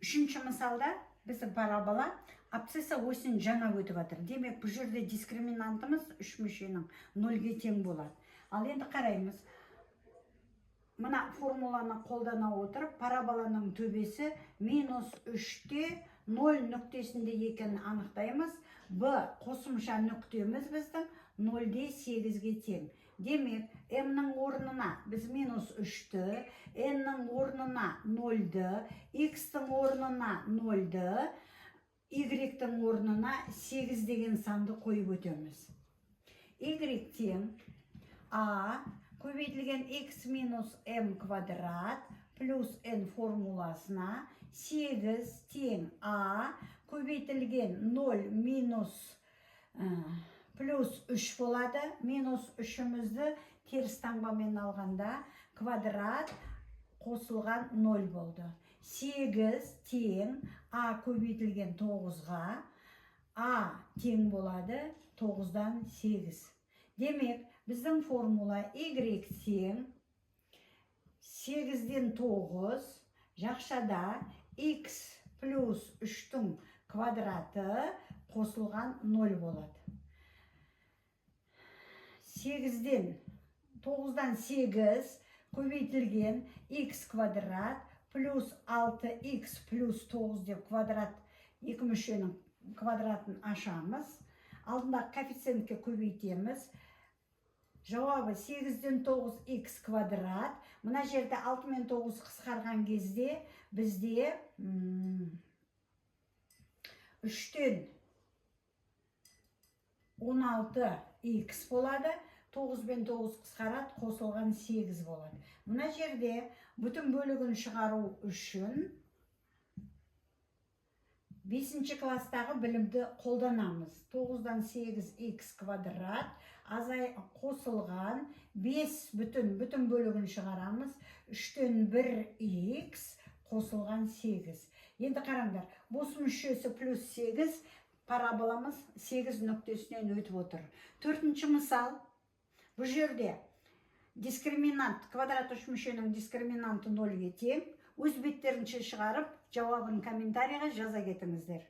Үшінші мысалда біздің парабола абсцисса осінің жаңа өтіп жатыр. Демек, бұл жерде дискриминантымыз үш мүшенің 0-ге тең болады. Ал енді қараймыз. Мына формуланы қолдана отырып, параболаның төбесі -3-те 0 нүктесінде екенін анықтаймыз. Б қосымша нүктеміз біздің 0-де 8-ге тең. Демек, m-нің орнына біз -3-ті, n-нің орнына 0-ді, x-тің орнына 0-ді, y-тің орнына 8 деген санды қойып өтеміз. Y тең a көбейтілген x минус m квадрат плюс n формуласына 8 тең a көбейтілген 0 минус плюс 3 болады. Минус 3-імізді теріс таңбамен алғанда квадрат қосылған 0 болды. 8 тең a көбейтілген 9-ға, a тең болады 9-дан 8. Демек, біздің формула y тең 8-ден 9, жақшада x плюс 3-тің квадраты қосылған 0 болады. 9-дан 8 көбейтілген x квадрат плюс 6x плюс 9 деп квадрат екі мүшенің квадратын ашамыз. Алдындағы коэффициентке көбейтеміз. Жауабы 8-ден 9x квадрат. Мына жерде 6 мен 9 қысқарған кезде бізде 3-тен 16x болады. 9 бен 9 қысқарат, қосылған 8 болады. Мына жерде бүтін бөлігін шығару үшін 5-ші класстағы білімді қолданамыз. 9-дан 8x квадрат қосылған 5 бүтін бөлігін шығарамыз. 3-тен 1x қосылған 8. Енді қараңдар, бос мүшесі плюс 8, параболамыз 8 нүктесінен өтіп отыр. Төртінші мысал. Бұл жерде дискриминант, квадрат үш мүшенің дискриминанты 0-ге тең. Өз беттерінше шығарып, жауабын комментарийға жаза кетіңіздер.